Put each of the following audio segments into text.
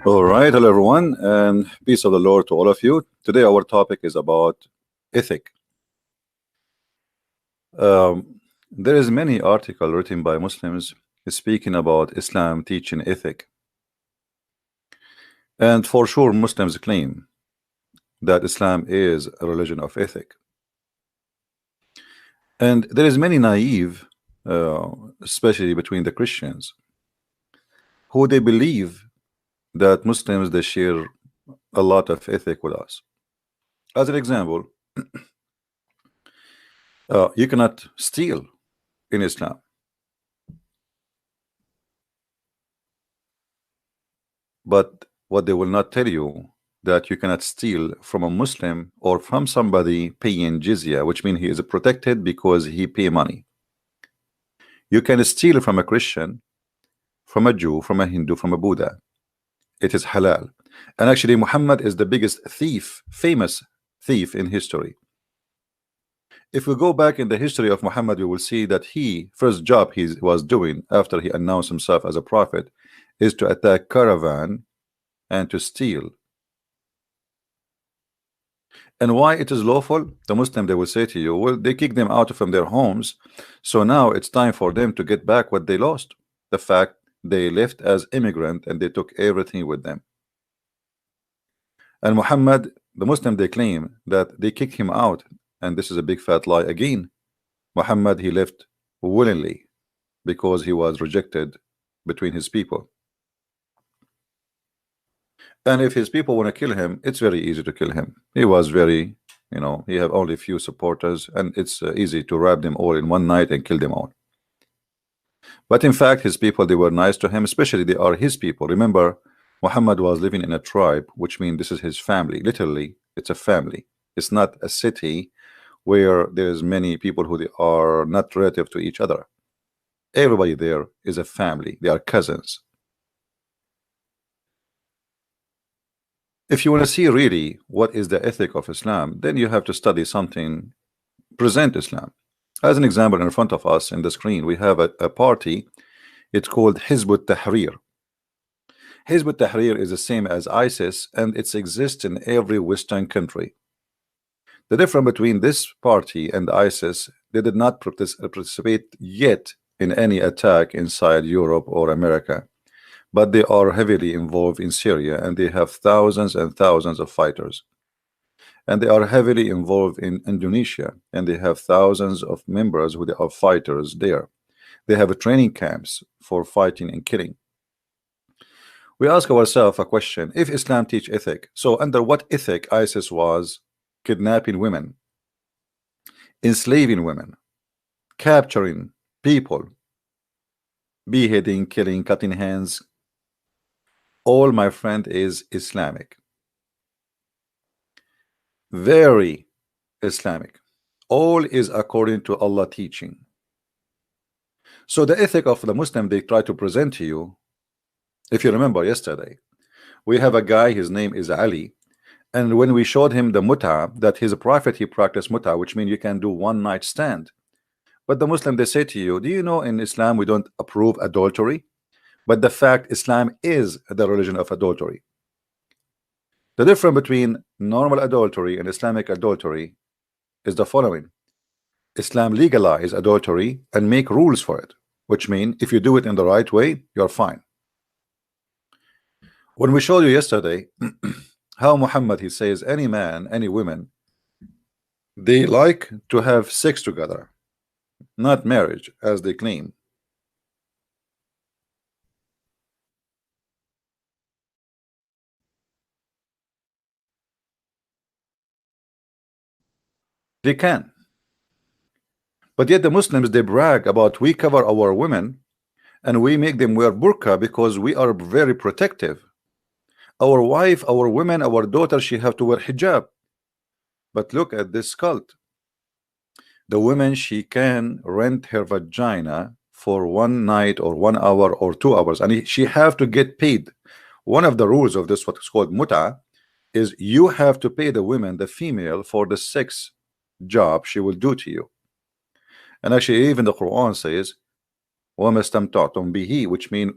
All right, hello everyone, and peace of the Lord to all of you. Today our topic is about ethic. There is many article written by Muslims speaking about Islam teaching ethic, and for sure Muslims claim that Islam is a religion of ethic. And there is many naive, especially between the Christians, who they believe that Muslims they share a lot of ethic with us. As an example, you cannot steal in Islam. But what they will not tell you that you cannot steal from a Muslim or from somebody paying jizya, which means he is protected because he pay money. You can steal from a Christian, from a Jew, from a Hindu, from a Buddha. It is halal. And actually Muhammad is the biggest thief, famous thief in history. If we go back in the history of Muhammad, you will see that first job he was doing after he announced himself as a prophet is to attack caravan and to steal. And why it is lawful? The Muslim, they will say to you, well, they kick them out from their homes, so now it's time for them to get back what they lost. The fact they left as immigrant and they took everything with them. And Muhammad, the Muslim, they claim that they kicked him out, and this is a big fat lie again. Muhammad, he left willingly because he was rejected between his people. And if his people want to kill him, it's very easy to kill him. He was very, he have only a few supporters, and it's easy to wrap them all in one night and kill them all. But in fact, his people, they were nice to him, especially they are his people. Remember, Muhammad was living in a tribe, which means this is his family. Literally, it's a family. It's not a city where there's many people who they are not relative to each other. Everybody there is a family. They are cousins. If you want to see really what is the ethic of Islam, then you have to study something, present Islam. As an example, in front of us in the screen, we have a party. It's called Hizb ut-Tahrir. Hizb ut-Tahrir is the same as ISIS, and it exists in every Western country. The difference between this party and ISIS, they did not participate yet in any attack inside Europe or America, but they are heavily involved in Syria, and they have thousands and thousands of fighters. And they are heavily involved in Indonesia, and they have thousands of members who are fighters there. They have training camps for fighting and killing. We ask ourselves a question: if Islam teach ethic, so under what ethic ISIS was kidnapping women, enslaving women, capturing people, beheading, killing, cutting hands? All, my friend, is Islamic. Very Islamic. All is according to Allah teaching. So the ethic of the Muslim they try to present to you, if you remember yesterday, we have a guy, his name is Ali, and when we showed him the muta, that his prophet he practiced muta, which means you can do one night stand. But the Muslim, they say to you, do you know in Islam we don't approve adultery? But the fact Islam is the religion of adultery. The difference between normal adultery and Islamic adultery is the following: Islam legalize adultery and make rules for it, which means if you do it in the right way, you're fine. When we showed you yesterday how Muhammad, he says any man, any woman, they like to have sex together, not marriage as they claim. They can. But yet the Muslims, they brag about we cover our women and we make them wear burqa because we are very protective. Our wife, our women, our daughter, she have to wear hijab. But look at this cult. The woman, she can rent her vagina for one night or 1 hour or 2 hours, and she have to get paid. One of the rules of this, what is called muta, is you have to pay the women, the female, for the sex job she will do to you. And actually even the Quran says وَمَا اسْتَمْتَعْتُمْ بِهِ, which means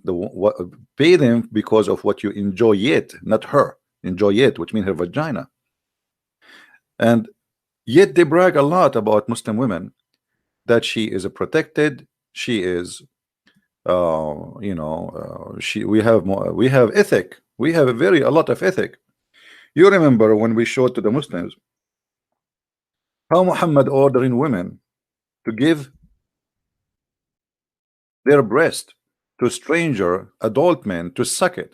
pay them because of what you enjoy it, not her. Enjoy it, which means her vagina. And yet they brag a lot about Muslim women, that she is a protected, she is we have ethic, we have a lot of ethic. You remember when we showed to the Muslims how Muhammad ordering women to give their breast to stranger adult men to suck it,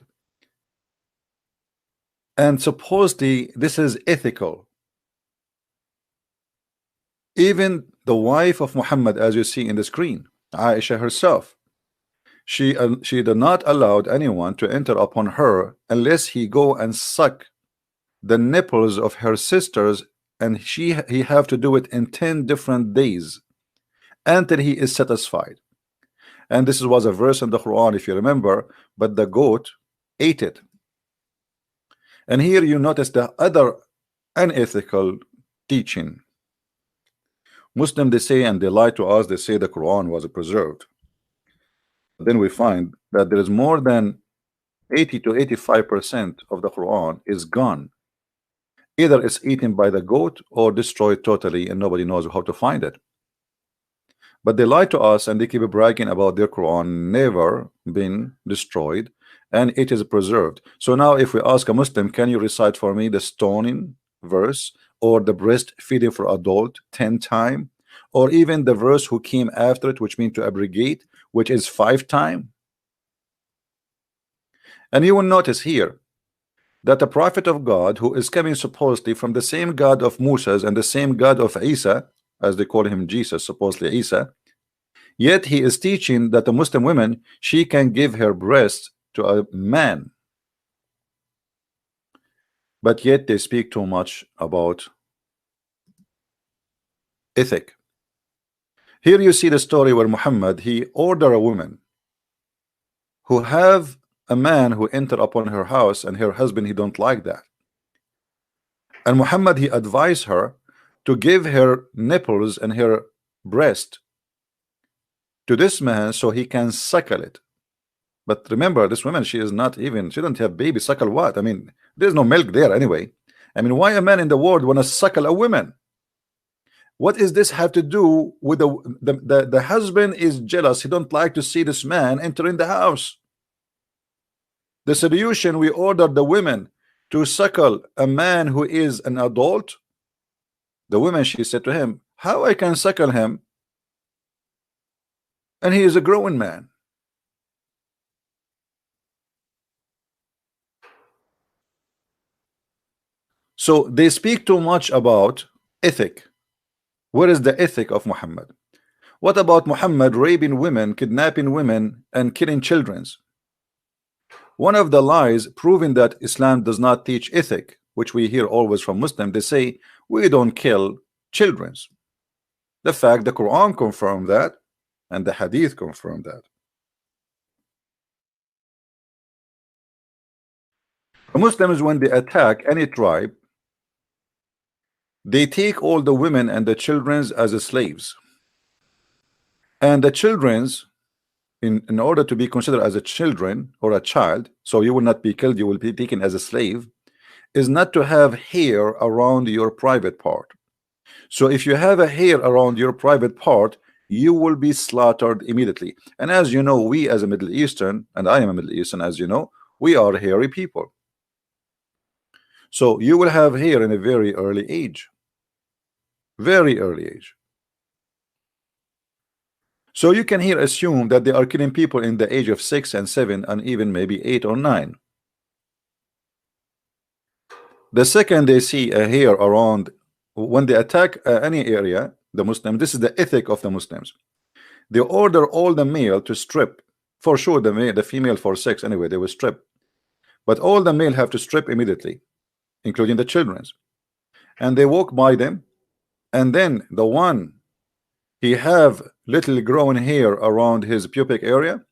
and supposedly this is ethical. Even the wife of Muhammad, as you see in the screen, Aisha herself, she did not allow anyone to enter upon her unless he go and suck the nipples of her sisters, and he have to do it in 10 different days until he is satisfied. And this was a verse in the Quran, if you remember, but the goat ate it. And here you notice the other unethical teaching. Muslim, they say, and they lie to us, they say the Quran was preserved. Then we find that there is more than 80 to 85% of the Quran is gone. Either it's eaten by the goat or destroyed totally, and nobody knows how to find it. But they lie to us, and they keep bragging about their Quran never been destroyed, and it is preserved. So now if we ask a Muslim, can you recite for me the stoning verse, or the breastfeeding for adult 10 times, or even the verse who came after it, which means to abrogate, which is 5 times? And you will notice here that the prophet of God, who is coming supposedly from the same God of Moses and the same God of Isa, as they call him Jesus, supposedly Isa, yet he is teaching that the Muslim woman, she can give her breast to a man. But yet they speak too much about ethic. Here you see the story where Muhammad, he ordered a woman who have a man who enter upon her house, and her husband, he don't like that. And Muhammad, he advised her to give her nipples and her breast to this man so he can suckle it. But remember, this woman, she is not even, she don't have baby. Suckle what? I mean, there's no milk there anyway. I mean, why a man in the world want to suckle a woman? What is this have to do with the husband is jealous, he don't like to see this man enter in the house. The solution, we order the women to suckle a man who is an adult. The woman, she said to him, how I can suckle him and he is a growing man? So they speak too much about ethic. Where is the ethic of Muhammad? What about Muhammad raping women, kidnapping women, and killing children? One of the lies proving that Islam does not teach ethic, which we hear always from Muslims, they say we don't kill children. The fact the Quran confirmed that, and the Hadith confirmed that. The Muslims, when they attack any tribe, they take all the women and the children as slaves. And the children's, in order to be considered as a children or a child, so you will not be killed, you will be taken as a slave, is not to have hair around your private part. So if you have a hair around your private part, you will be slaughtered immediately. And as you know, we as a Middle Eastern, and I am a Middle Eastern, as you know, we are hairy people. So you will have hair in a very early age. Very early age. So you can here assume that they are killing people in the age of 6 and 7 and even maybe 8 or 9. The second they see a hair around, when they attack any area, the Muslim, this is the ethic of the Muslims. They order all the male to strip. For sure the female for sex anyway, they will strip. But all the male have to strip immediately, including the children's. And they walk by them, and then the one he have little growing hair around his pubic area,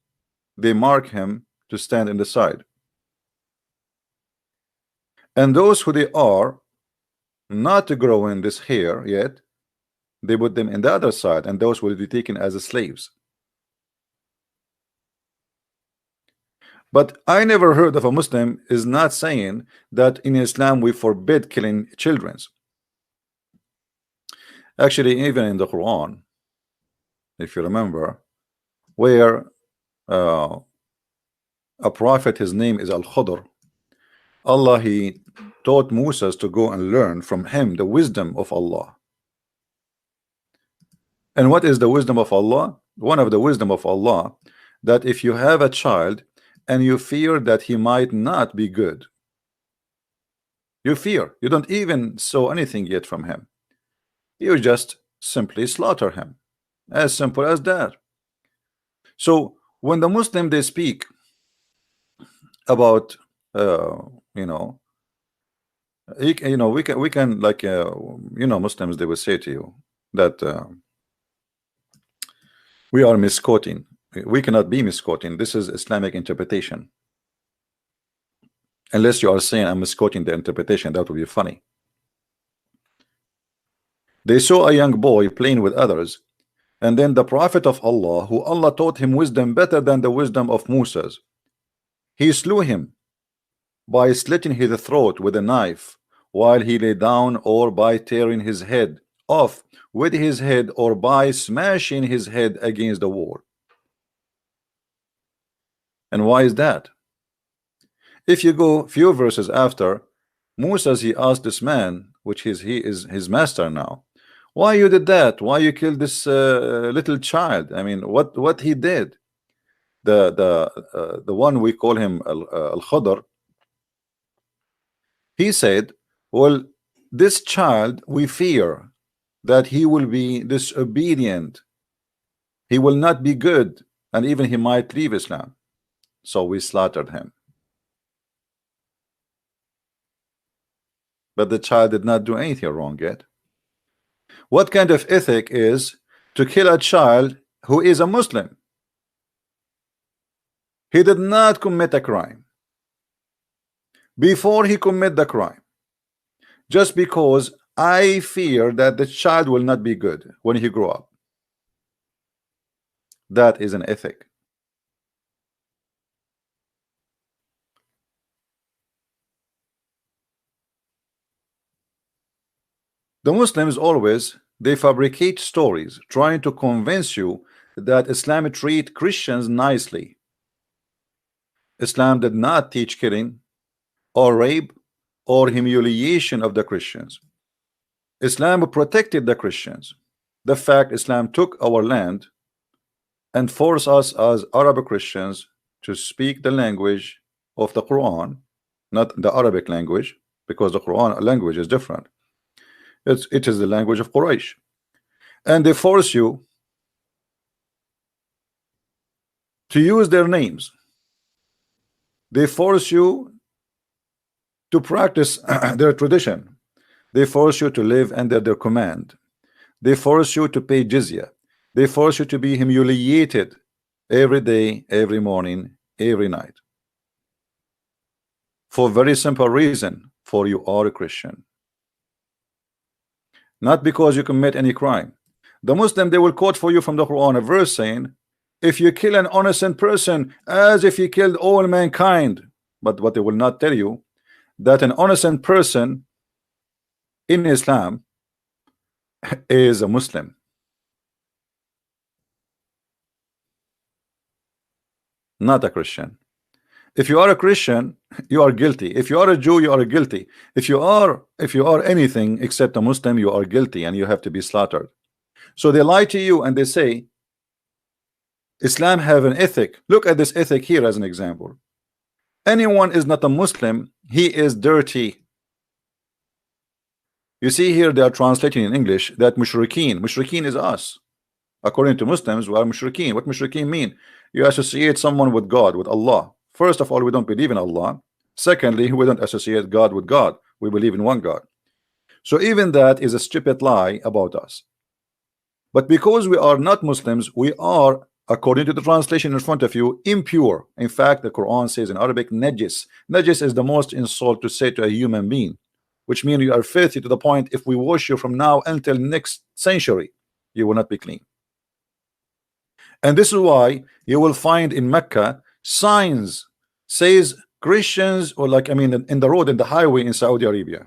they mark him to stand in the side. And those who they are not growing this hair yet, they put them in the other side, and those will be taken as slaves. But I never heard of a Muslim is not saying that in Islam we forbid killing children. Actually, even in the Quran, if you remember, where a prophet, his name is Al-Khudr, Allah, he taught Moses to go and learn from him the wisdom of Allah. And what is the wisdom of Allah? One of the wisdom of Allah, that if you have a child and you fear that he might not be good, you fear, you don't even saw anything yet from him, you just simply slaughter him, as simple as that. So when the Muslim they speak about you know, we can like Muslims, they will say to you that we are misquoting. We cannot be misquoting. This is Islamic interpretation. Unless you are saying I'm misquoting the interpretation, that would be funny. They saw a young boy playing with others, and then the Prophet of Allah, who Allah taught him wisdom better than the wisdom of Moses, he slew him by slitting his throat with a knife while he lay down, or by tearing his head off with his head, or by smashing his head against the wall. And why is that? If you go few verses after, Moses, he asked this man, which is he is his master now, why you did that? Why you killed this little child? I mean, what he did? The one we call him Al-Khudr, he said, well, this child, we fear that he will be disobedient, he will not be good, and even he might leave Islam, so we slaughtered him. But the child did not do anything wrong yet. What kind of ethic is to kill a child who is a Muslim? He did not commit a crime. Before he commit the crime, just because I fear that the child will not be good when he grow up, that is an ethic. The Muslims always, they fabricate stories trying to convince you that Islam treat Christians nicely. Islam did not teach killing or rape or humiliation of the Christians. Islam protected the Christians. The fact Islam took our land and forced us as Arab Christians to speak the language of the Quran, not the Arabic language, because the Quran language is different. It is the language of Quraysh, and they force you to use their names. They force you to practice their tradition. They force you to live under their command. They force you to pay jizya. They force you to be humiliated every day, every morning, every night, for very simple reason, for you are a Christian, not because you commit any crime. The Muslim, they will quote for you from the Quran a verse saying, if you kill an innocent person as if you killed all mankind. But what they will not tell you, that an innocent person in Islam is a Muslim, not a Christian. If you are a Christian, you are guilty. If you are a Jew, you are guilty. If you are anything except a Muslim, you are guilty and you have to be slaughtered. So they lie to you and they say Islam have an ethic. Look at this ethic here as an example. Anyone is not a Muslim, he is dirty. You see here they are translating in English that mushrikeen is us. According to Muslims, we are mushrikeen. What mushrikeen mean? You associate someone with God, with Allah. First of all, we don't believe in Allah. Secondly, we don't associate God with God. We believe in one God. So even that is a stupid lie about us. But because we are not Muslims, we are, according to the translation in front of you, impure. In fact, the Quran says in Arabic, najis. Najis is the most insult to say to a human being, which means you are filthy to the point if we wash you from now until next century, you will not be clean. And this is why you will find in Mecca signs says Christians, or like, I mean, in the road, in the highway in Saudi Arabia.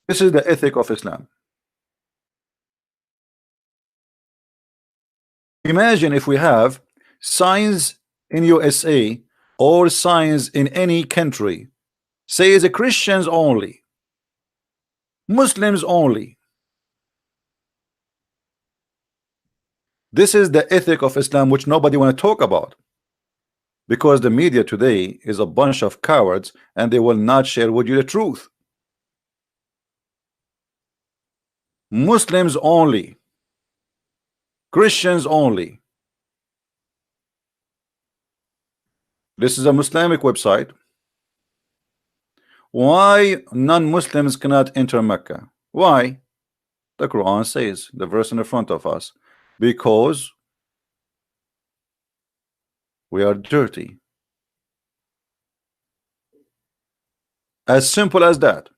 This is the ethic of Islam. Imagine if we have signs in USA or signs in any country says Christians only, Muslims only. This is the ethic of Islam, which nobody want to talk about, because the media today is a bunch of cowards and they will not share with you the truth. Muslims only, Christians only. This is a Islamic website. Why non-Muslims cannot enter Mecca? Why? The Quran says, the verse in the front of us, because we are dirty. As simple as that.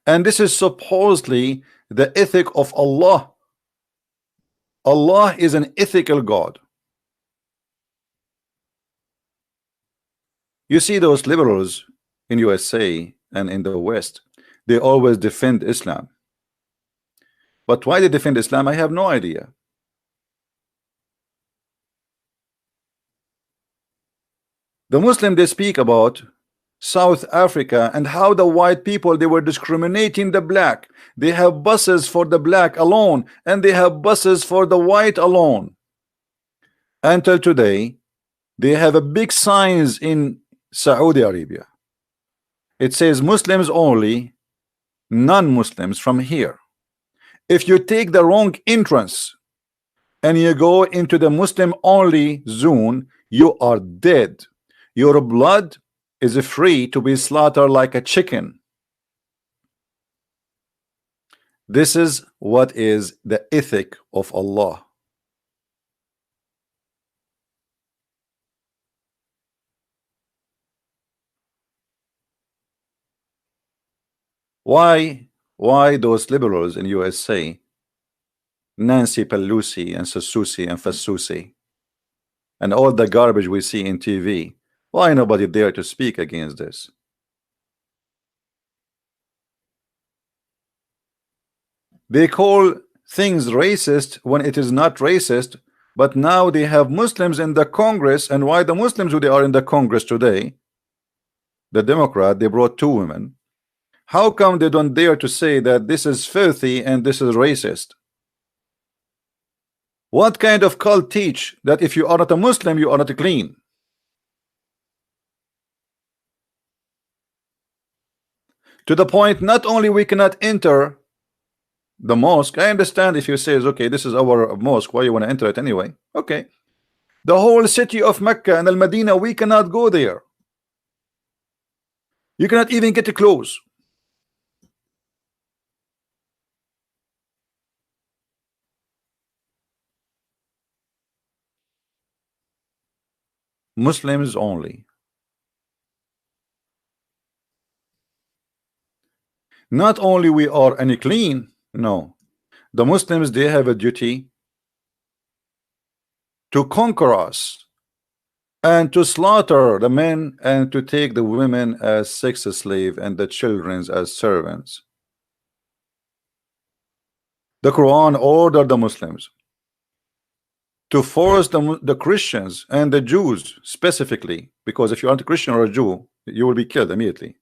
And this is supposedly the ethic of Allah. Allah is an ethical God. You see those liberals in USA and in the West, they always defend Islam. But why they defend Islam, I have no idea. The Muslim, they speak about South Africa and how the white people, they were discriminating the black. They have buses for the black alone and they have buses for the white alone. Until today, they have a big signs in Saudi Arabia. It says Muslims only, non-Muslims from here. If you take the wrong entrance and you go into the Muslim only zone, you are dead. Your blood is free to be slaughtered like a chicken. This is what is the ethic of Allah. Why those liberals in USA, Nancy Pelosi and Sasusi and Fasusi, and all the garbage we see in TV, why nobody dare to speak against this? They call things racist when it is not racist, but now they have Muslims in the Congress. And why the Muslims, who they are in the Congress today, the Democrat, they brought 2 women. How come they don't dare to say that this is filthy and this is racist? What kind of cult teach that if you are not a Muslim, you are not clean? To the point, not only we cannot enter the mosque. I understand if you say, okay, this is our mosque, why you want to enter it anyway? Okay. The whole city of Mecca and Al-Medina, we cannot go there. You cannot even get close. Muslims only. Not only we are unclean, no. The Muslims, they have a duty to conquer us and to slaughter the men and to take the women as sex slave and the children as servants. The Quran ordered the Muslims to force the Christians and the Jews specifically, because if you aren't a Christian or a Jew, you will be killed immediately.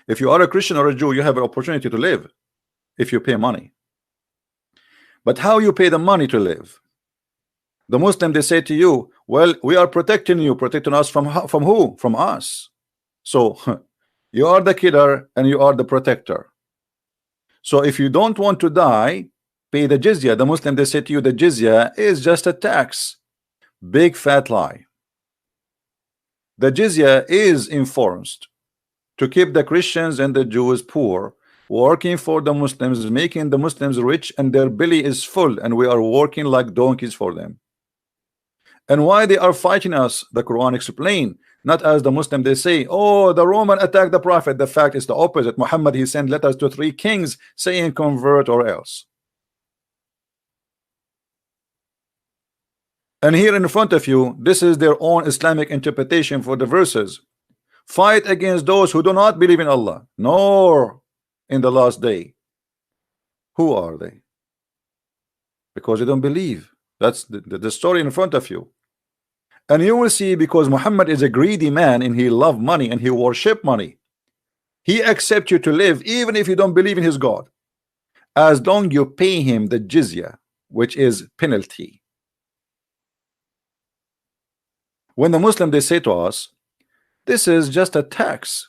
If you are a Christian or a Jew, you have an opportunity to live if you pay money. But how you pay the money to live? The Muslim, they say to you, well, we are protecting you. Protecting us from who? From us. So you are the killer and you are the protector. So if you don't want to die, pay the jizya. The Muslim, they say to you, the jizya is just a tax. Big fat lie. The jizya is enforced to keep the Christians and the Jews poor, working for the Muslims, making the Muslims rich, and their belly is full, and we are working like donkeys for them. And why they are fighting us, the Quran explain, not as the Muslim, they say, oh, the Roman attacked the Prophet. The fact is the opposite. Muhammad, he sent letters to 3 kings saying convert or else. And here in front of you, this is their own Islamic interpretation for the verses. Fight against those who do not believe in Allah, nor in the last day. Who are they? Because they don't believe. That's the story in front of you. And you will see, because Muhammad is a greedy man and he loved money and he worship money, he accepts you to live even if you don't believe in his God, as long you pay him the jizya, which is penalty. When the Muslim, they say to us, this is just a tax.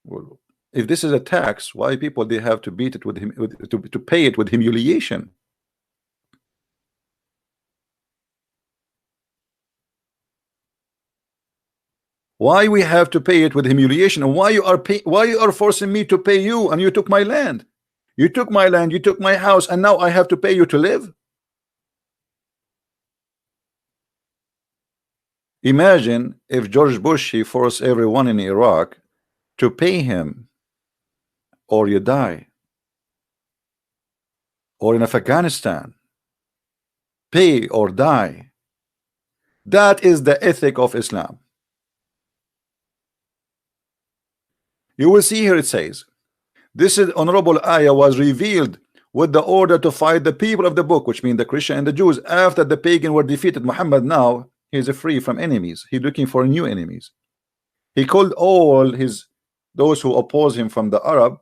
Well, if this is a tax, why people they have to beat it with him, to pay it with humiliation? Why we have to pay it with humiliation? And why you are forcing me to pay you? And you took my land, you took my land, you took my house, and now I have to pay you to live? Imagine if George Bush, he forced everyone in Iraq to pay him or you die. Or in Afghanistan, pay or die. That is the ethic of Islam. You will see here it says, this is honorable ayah was revealed with the order to fight the people of the book, which means the Christian and the Jews, after the pagan were defeated. Muhammad now he's free from enemies. He's looking for new enemies. He called all those who oppose him from the Arab,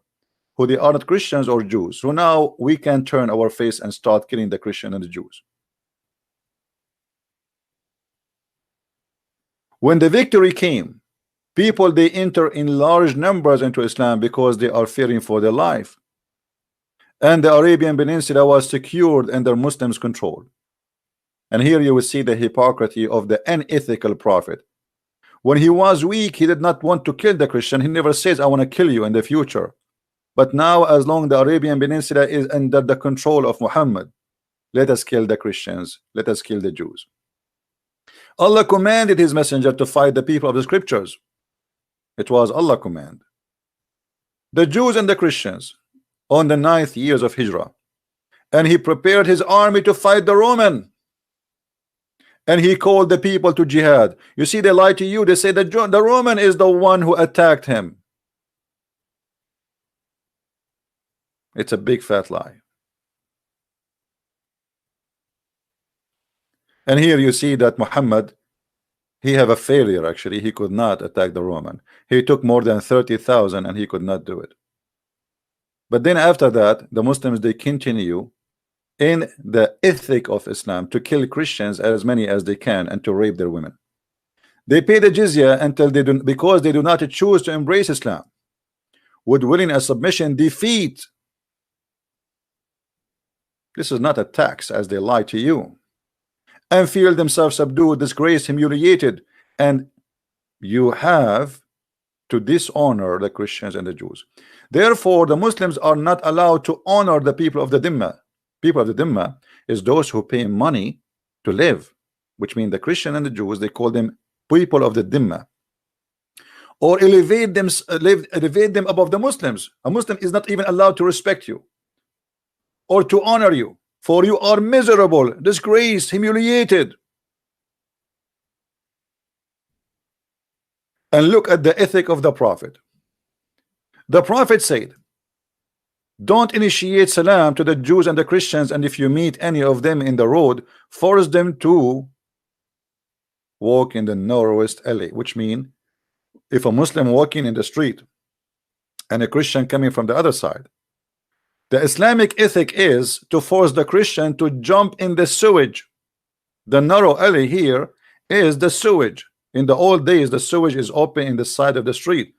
who they are not Christians or Jews. So now we can turn our face and start killing the Christian and the Jews. When the victory came, people they enter in large numbers into Islam because they are fearing for their life. And the Arabian Peninsula was secured under Muslims' control. And here you will see the hypocrisy of the unethical prophet. When he was weak, he did not want to kill the Christian. He never says, I want to kill you in the future. But now, as long the Arabian Peninsula is under the control of Muhammad, let us kill the Christians, let us kill the Jews. Allah commanded his messenger to fight the people of the scriptures. It was Allah command. The Jews and the Christians on the 9th years of Hijrah. And he prepared his army to fight the Roman. And he called the people to jihad. You see, they lie to you. They say that the Roman is the one who attacked him. It's a big fat lie. And here you see that Muhammad, he have a failure. Actually, he could not attack the Roman. He took more than 30,000 and he could not do it. But then after that, the Muslims, they continue in the ethic of Islam to kill Christians as many as they can and to rape their women. They pay the jizya until they do, because they do not choose to embrace Islam. Would willing a submission defeat? This is not a tax, as they lie to you, and feel themselves subdued, disgraced, humiliated, and you have to dishonor the Christians and the Jews. Therefore, the Muslims are not allowed to honor the people of the Dhimma. People of the Dhimma is those who pay money to live, which means the Christian and the Jews, they call them people of the Dhimma, or elevate them above the Muslims. A Muslim is not even allowed to respect you or to honor you, for you are miserable, disgraced, humiliated. And look at the ethic of the Prophet. The Prophet said, don't initiate salam to the Jews and the Christians, and if you meet any of them in the road, force them to walk in the narrowest alley, which means if a Muslim walking in the street and a Christian coming from the other side, the Islamic ethic is to force the Christian to jump in the sewage. The narrow alley here is the sewage. In the old days, the sewage is open in the side of the street.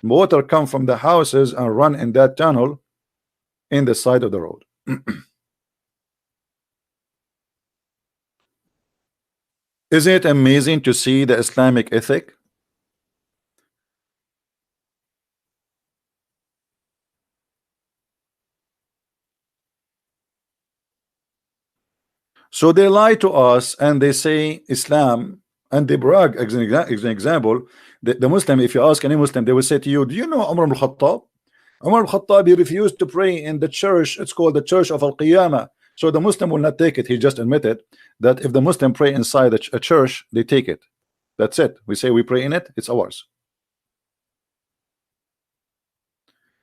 Water come from the houses and run in that tunnel in the side of the road. Isn't it amazing to see the Islamic ethic? So they lie to us and they say Islam, and they brag. As an example, the Muslim, if you ask any Muslim, they will say to you, do you know Umar ibn Khattab? Umar ibn Khattab, he refused to pray in the church. It's called the Church of Al-Qiyamah, So the Muslim will not take it. He just admitted that if the Muslim pray inside a church, they take it. That's it. We say we pray in it, it's ours.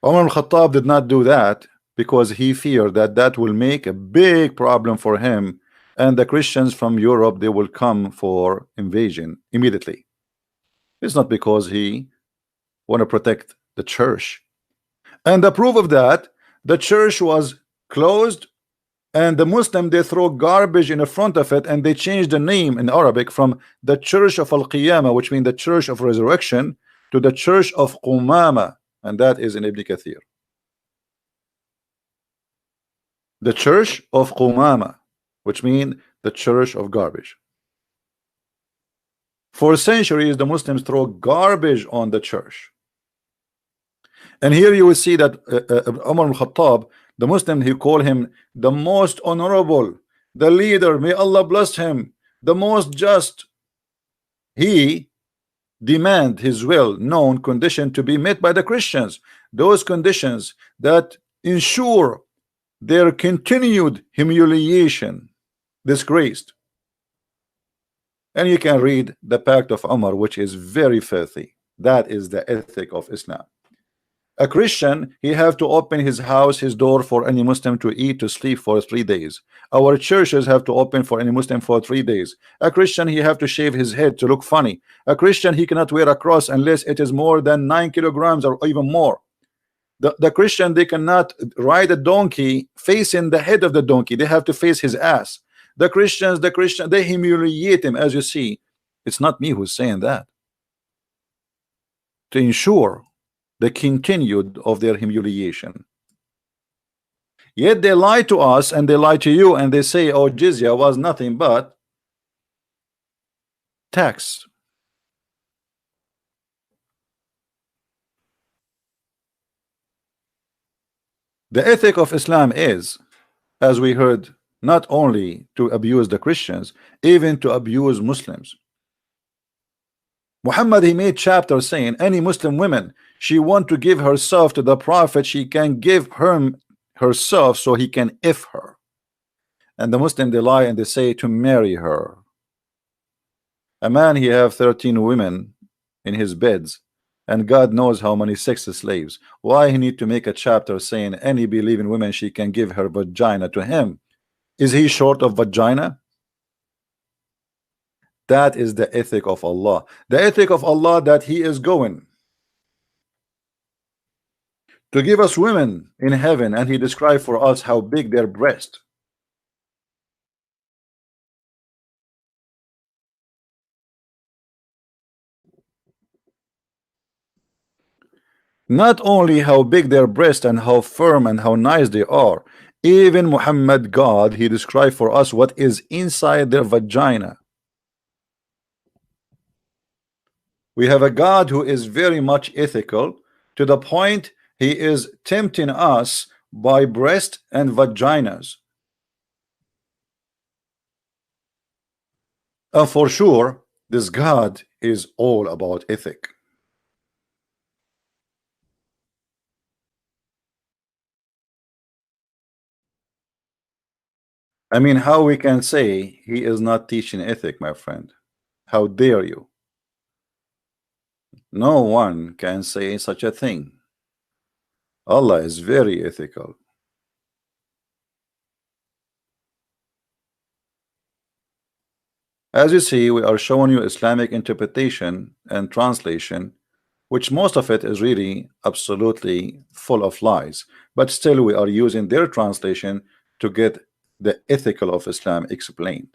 Umar al-Khattab did not do that because he feared that that will make a big problem for him, and the Christians from Europe, they will come for invasion immediately. It's not because he want to protect the church. And the proof of that, the church was closed, and the Muslim, they throw garbage in the front of it, and they changed the name in Arabic from the Church of Al-Qiyamah, which means the Church of Resurrection, to the Church of Qumama, and that is in Ibn Kathir. The Church of Qumama, which means the Church of Garbage. For centuries, the Muslims throw garbage on the church. And here you will see that Umar al-Khattab, the Muslim, he called him the most honorable, the leader, may Allah bless him, the most just. He demand his well-known condition to be met by the Christians, those conditions that ensure their continued humiliation, disgraced. And you can read the Pact of Umar, which is very filthy. That is the ethic of Islam. A Christian, he have to open his house, his door for any Muslim to eat, to sleep for 3 days. Our churches have to open for any Muslim for 3 days. A Christian, he have to shave his head to look funny. A Christian, he cannot wear a cross unless it is more than 9 kilograms or even more. The Christian, they cannot ride a donkey facing the head of the donkey. They have to face his ass. The Christians, they humiliate him, as you see. It's not me who's saying that. To ensure the continued of their humiliation. Yet they lie to us, and they lie to you, and they say, oh, jizya was nothing but tax. The ethic of Islam is, as we heard, not only to abuse the Christians, even to abuse Muslims. Muhammad, he made chapters saying any Muslim woman, she want to give herself to the Prophet, she can give herself so he can if her. And the Muslim, they lie and they say to marry her. A man, he have 13 women in his beds, and God knows how many sex slaves. Why he need to make a chapter saying any believing woman, she can give her vagina to him? Is he short of vagina? That is the ethic of Allah. The ethic of Allah, that he is going to give us women in heaven, and he described for us how big their breast. Not only how big their breast and how firm and how nice they are, even Muhammad, God, he described for us what is inside their vagina. We have a God who is very much ethical, to the point he is tempting us by breast and vaginas. And for sure, this God is all about ethic. I mean, how we can say he is not teaching ethic, my friend? How dare you? No one can say such a thing. Allah is very ethical. As you see, we are showing you Islamic interpretation and translation, which most of it is really absolutely full of lies, but still we are using their translation to get the ethical of Islam explained.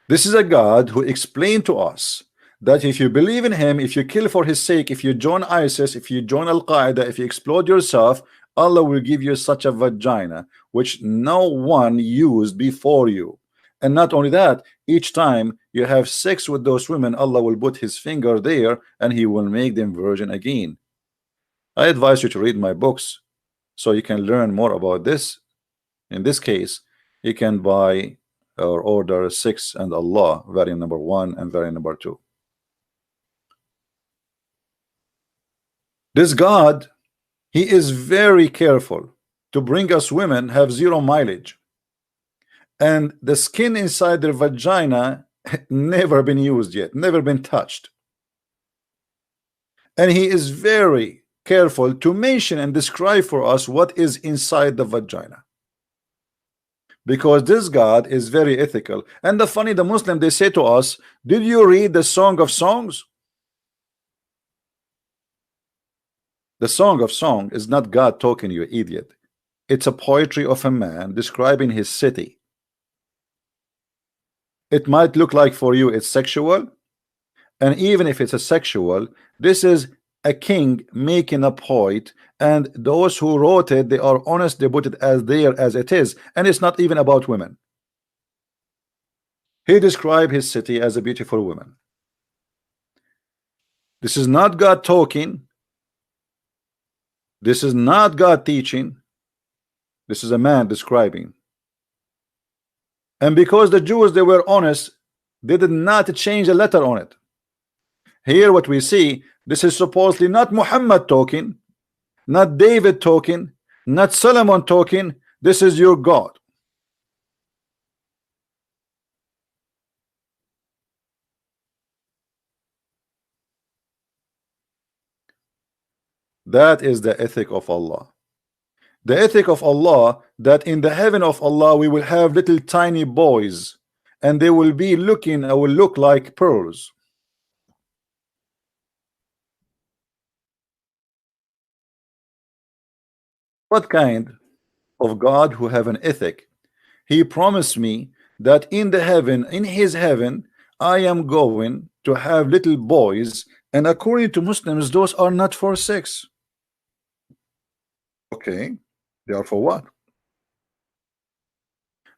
This is a God who explained to us that if you believe in him, if you kill for his sake, if you join ISIS, if you join Al-Qaeda, if you explode yourself, Allah will give you such a vagina which no one used before you. And not only that, each time you have sex with those women, Allah will put his finger there and he will make them virgin again. I advise you to read my books so you can learn more about this. In this case, you can buy or order 6 and Allah, variant number 1 and variant number 2. This God, he is very careful to bring us women have zero mileage, and the skin inside their vagina never been used yet, never been touched. And he is very careful to mention and describe for us what is inside the vagina, because this God is very ethical. And the funny, the Muslim, they say to us, did you read the Song of Songs? The Song of Song is not God talking, you idiot. It's a poetry of a man describing his city. It might look like for you it's sexual, and even if it's a sexual, this is a king making a poet, and those who wrote it, they are honest, they put it as there as it is, and it's not even about women. He described his city as a beautiful woman. This is not God talking. This is not God teaching. This is a man describing. And because the Jews, they were honest, they did not change a letter on it. Here what we see, this is supposedly not Muhammad talking, not David talking, not Solomon talking. This is your God. That is the ethic of Allah. The ethic of Allah, that in the heaven of Allah we will have little tiny boys, and they will be looking, will look like pearls. What kind of God who have an ethic? He promised me that in the heaven, in his heaven, I am going to have little boys, and according to Muslims, those are not for sex. Okay, they are for what?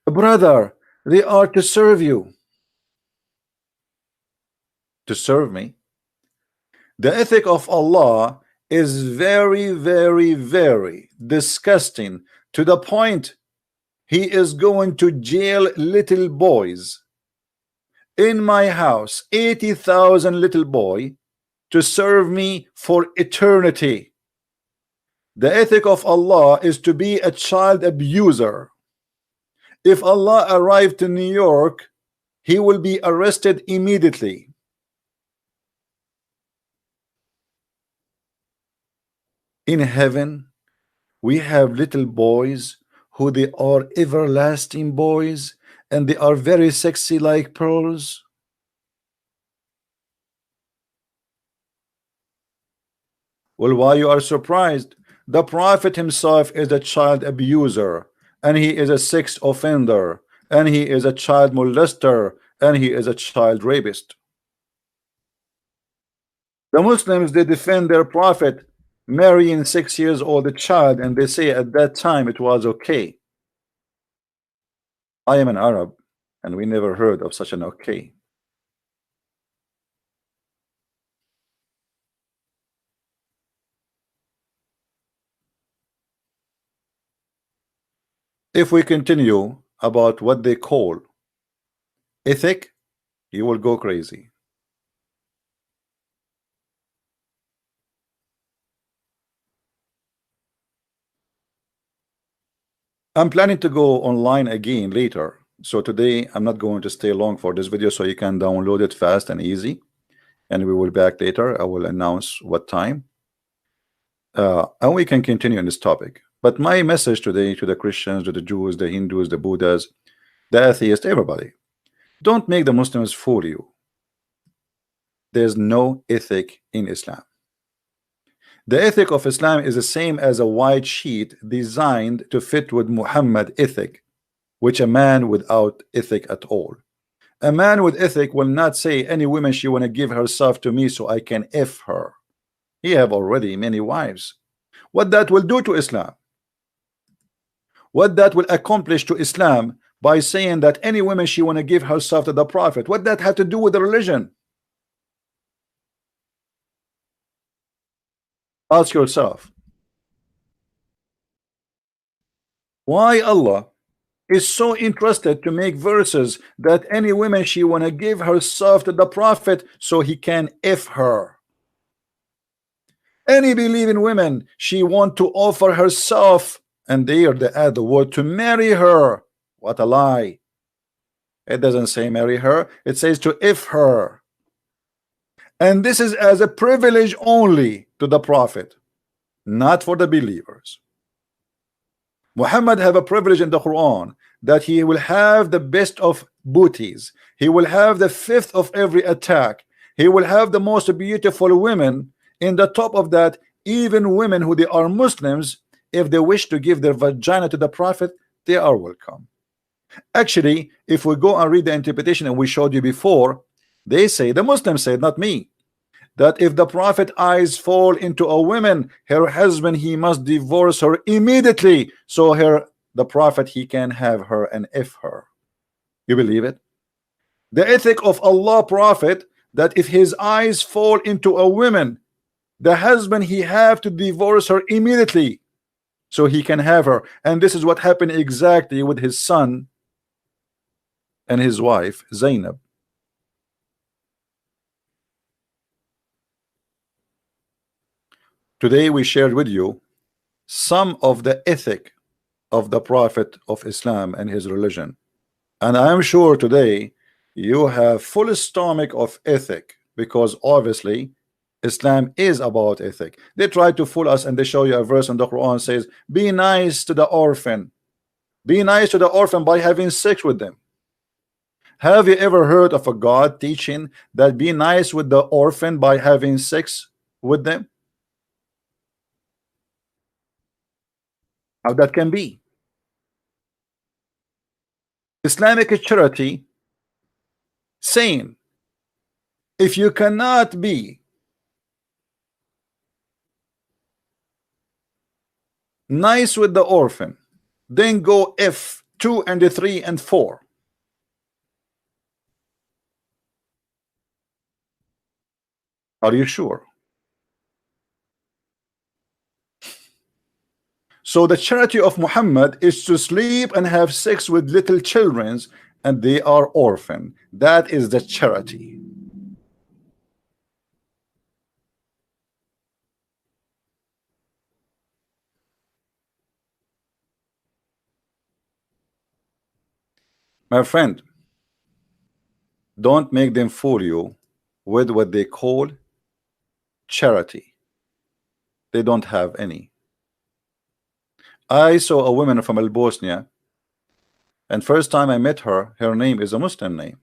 Brother, they are to serve you. To serve me. The ethic of Allah is very, very, very disgusting, to the point he is going to jail little boys. In my house, 80,000 little boy to serve me for eternity. The ethic of Allah is to be a child abuser. If Allah arrived to New York, he will be arrested immediately. In heaven, we have little boys who they are everlasting boys, and they are very sexy like pearls. Well, why you are surprised? The Prophet himself is a child abuser, and he is a sex offender, and he is a child molester, and he is a child rapist. The Muslims, they defend their Prophet marrying 6 years old child, and they say at that time it was okay. I am an Arab, and we never heard of such an okay. If we continue about what they call ethic, you will go crazy. I'm planning to go online again later, so today I'm not going to stay long for this video, so you can download it fast and easy, and we will back later. I will announce what time, and we can continue on this topic. But my message today to the Christians, to the Jews, the Hindus, the Buddhas, the atheists, everybody, don't make the Muslims fool you. There's no ethic in Islam. The ethic of Islam is the same as a white sheet designed to fit with Muhammad ethic, which a man without ethic at all. A man with ethic will not say any woman she want to give herself to me so I can F her. He have already many wives. What that will do to Islam? What that will accomplish to Islam by saying that any woman she want to give herself to the Prophet? What that have to do with the religion? Ask yourself. Why Allah is so interested to make verses that any woman she want to give herself to the Prophet so he can F her? Any believing women she want to offer herself And there they add the word to marry her. What a lie. It doesn't say marry her, it says to if her. And this is as a privilege only to the Prophet, not for the believers. Muhammad have a privilege in the Quran that he will have the best of booties. He will have the fifth of every attack. He will have the most beautiful women. In the top of that, even women who they are Muslims, if they wish to give their vagina to the Prophet, they are welcome. Actually, if we go and read the interpretation, and we showed you before, they say, the Muslims say, not me, that if the Prophet eyes fall into a woman, her husband, he must divorce her immediately, so the Prophet, he can have her and if her. You believe it? The ethic of Allah Prophet, that if his eyes fall into a woman, the husband, he have to divorce her immediately so he can have her. And this is what happened exactly with his son and his wife Zainab. Today we shared with you some of the ethic of the Prophet of Islam and his religion, and I am sure today you have full stomach of ethic, because obviously Islam is about ethic. They try to fool us and they show you a verse in the Quran says, be nice to the orphan. Be nice to the orphan by having sex with them. Have you ever heard of a God teaching that be nice with the orphan by having sex with them? How that can be? Islamic charity saying, if you cannot be nice with the orphan, then go F 2 and 3 and 4. Are you sure? So the charity of Muhammad is to sleep and have sex with little children, and they are orphan. That is the charity. My friend, don't make them fool you with what they call charity. They don't have any. I saw a woman from Bosnia, and first time I met her, her name is a Muslim name.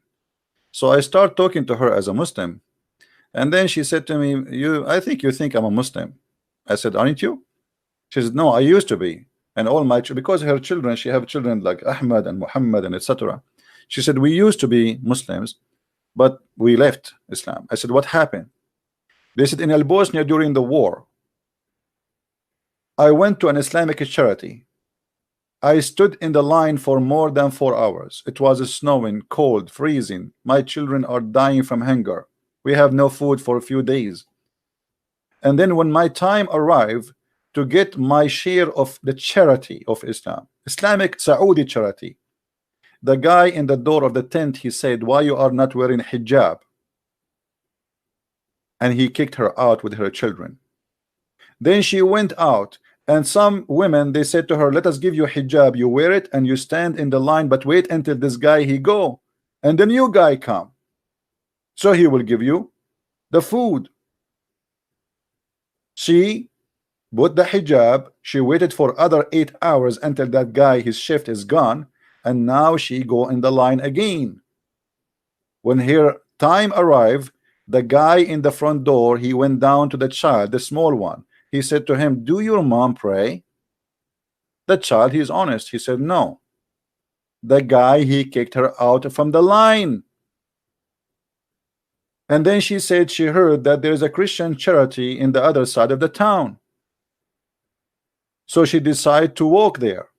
So I start talking to her as a Muslim, and then she said to me, I think you think I'm a Muslim. I said, aren't you? She said, no, I used to be. And all my, because her children, she have children like Ahmad and Muhammad and etc. She said, we used to be Muslims, but we left Islam. I said, what happened? They said, in Bosnia during the war, I went to an Islamic charity. I stood in the line for more than 4 hours. It was snowing, cold, freezing. My children are dying from hunger. We have no food for a few days. And then when my time arrived to get my share of the charity of Islam, Islamic Saudi charity, the guy in the door of the tent, he said, why you are not wearing hijab? And he kicked her out with her children. Then she went out, and some women, they said to her, let us give you hijab, you wear it and you stand in the line, but wait until this guy he go and the new guy come, so he will give you the food. She put the hijab, she waited for other 8 hours until that guy, his shift is gone, and now she go in the line again. When her time arrived, the guy in the front door, he went down to the child, the small one. He said to him, do your mom pray? The child, he's honest, he said no. The guy, he kicked her out from the line. And then she said she heard that there is a Christian charity in the other side of the town, so she decided to walk there.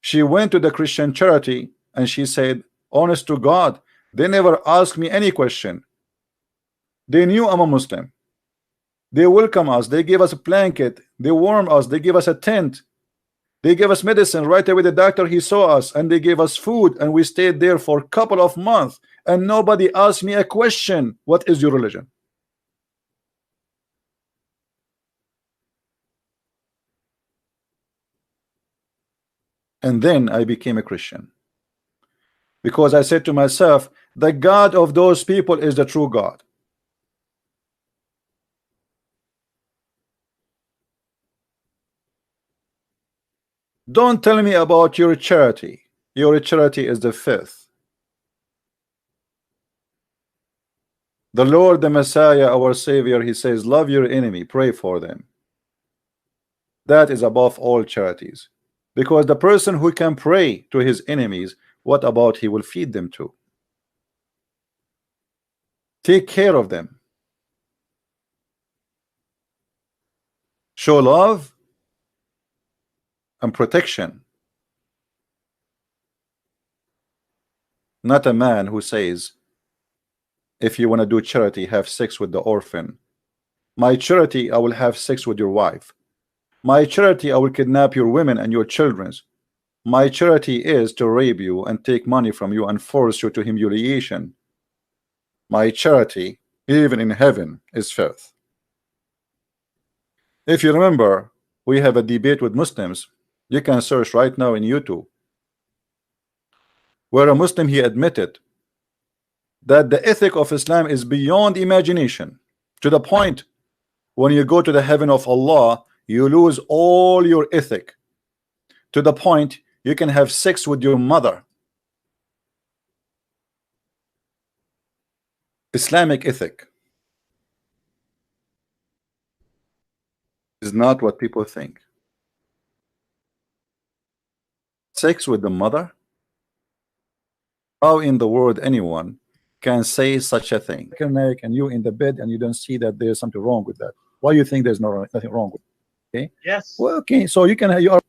She went to the Christian charity and she said, honest to God, they never asked me any question. They knew I'm a Muslim. They welcome us, they give us a blanket, they warm us, they give us a tent, they gave us medicine. Right away the doctor, he saw us, and they gave us food, and we stayed there for a couple of months, and nobody asked me a question, what is your religion? And then I became a Christian, because I said to myself, the God of those people is the true God. Don't tell me about your charity. Your charity is the fifth. The Lord, the Messiah, our Savior, he says, love your enemy, pray for them. That is above all charities, because the person who can pray to his enemies, what about he will feed them to? Take care of them. Show love and protection. Not a man who says, if you want to do charity, have sex with the orphan. My charity, I will have sex with your wife. My charity, I will kidnap your women and your children. My charity is to rape you and take money from you and force you to humiliation. My charity, even in heaven, is filth. If you remember, we have a debate with Muslims. You can search right now in YouTube, where a Muslim, he admitted that the ethic of Islam is beyond imagination, to the point when you go to the heaven of Allah, you lose all your ethic, to the point you can have sex with your mother. Islamic ethic is not what people think. Sex with the mother? How in the world anyone can say such a thing? And you in the bed and you don't see that there's something wrong with that. Why you think there's nothing wrong with it? Okay. Yes. Well, okay. So you can have your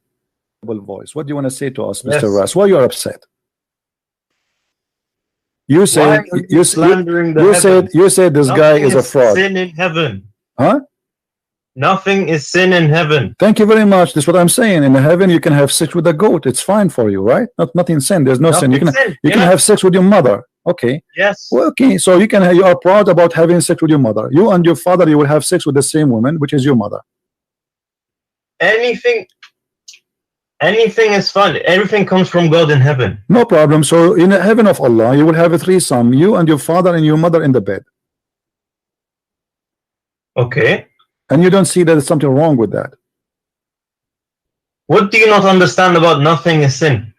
voice. What do you want to say to us, Yes. Mr. Ras? Why you are upset? You Why said are you slandering the heavens? you said this Nothing guy is a fraud. Sin in heaven. Huh? Nothing is sin in heaven. Thank you very much. That's what I'm saying. In heaven, you can have sex with a goat. It's fine for you, right? Nothing sin. There's no sin. You can have sex with your mother. Okay. Yes. Well, okay. So you are proud about having sex with your mother. You and your father, you will have sex with the same woman, which is your mother. Anything is fun. Everything comes from God in heaven. No problem. So in the heaven of Allah, you will have a threesome. You and your father and your mother in the bed. Okay. And you don't see that there's something wrong with that. What do you not understand about nothing is sin?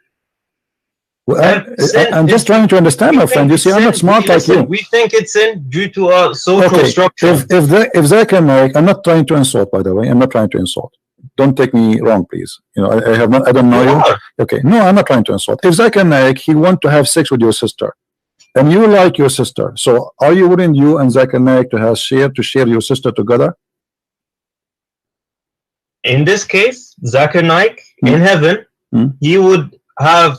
Well, I'm just trying to understand, my friend. You see, I'm not smart like you. We think it's sin due to our social structure. If they can make, I'm not trying to insult, by the way. I'm not trying to insult. Don't take me wrong, please. You know, I don't know you. Okay, no, I'm not trying to insult. If Zakir Naik, he want to have sex with your sister, and you like your sister, so are you willing, you and Zakir Naik, to share your sister together? In this case, Zakir Naik in heaven, he would have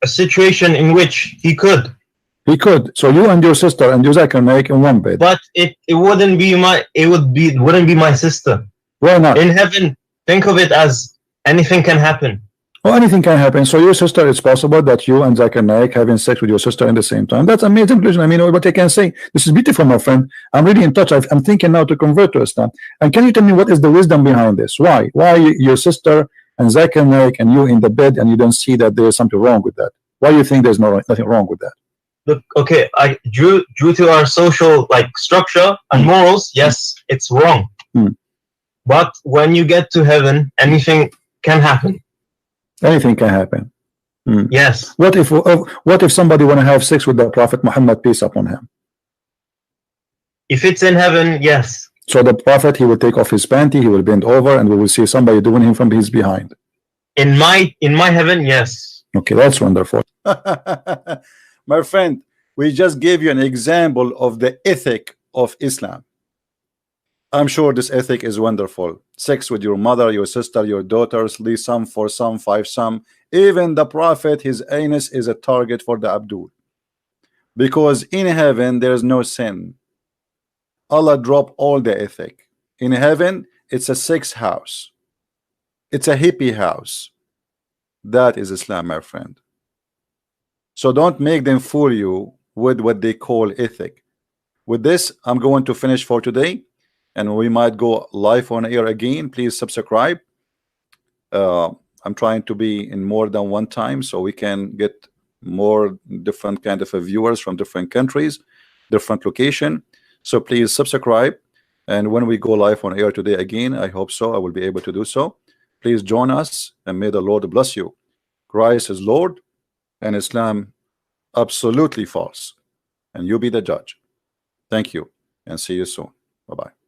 a situation in which he could. He could. So you and your sister and you Zakir Naik in one bed. But it wouldn't be my sister. Why not? In heaven, think of it as anything can happen. Oh, anything can happen. So your sister, it's possible that you and Zakir Naik having sex with your sister in the same time. That's amazing conclusion. I mean, what I can say, this is beautiful, my friend. I'm really in touch. I'm thinking now to convert to Islam. And can you tell me what is the wisdom behind this? Why your sister and Zakir Naik and you in the bed and you don't see that there's something wrong with that? Why you think there's nothing wrong with that? Look, okay, due to our social structure and morals, yes, it's wrong. But when you get to heaven, anything can happen. Anything can happen. Yes. What if somebody want to have sex with the Prophet Muhammad, peace upon him? If it's in heaven, yes. So the Prophet, he will take off his panty, he will bend over, and we will see somebody doing him from his behind. In my heaven, yes. Okay, that's wonderful. My friend, we just gave you an example of the ethic of Islam. I'm sure this ethic is wonderful. Sex with your mother, your sister, your daughters, leave some for some, five some. Even the Prophet, his anus is a target for the Abdul. Because in heaven, there is no sin. Allah dropped all the ethic. In heaven, it's a sex house. It's a hippie house. That is Islam, my friend. So don't make them fool you with what they call ethic. With this, I'm going to finish for today. And we might go live on air again. Please subscribe. I'm trying to be in more than one time so we can get more different kind of viewers from different countries, different location. So please subscribe, and when we go live on air today again, I hope so, I will be able to do so. Please join us, and may the Lord bless you. Christ is Lord and Islam absolutely false, and you be the judge. Thank you, and see you soon. Bye-bye.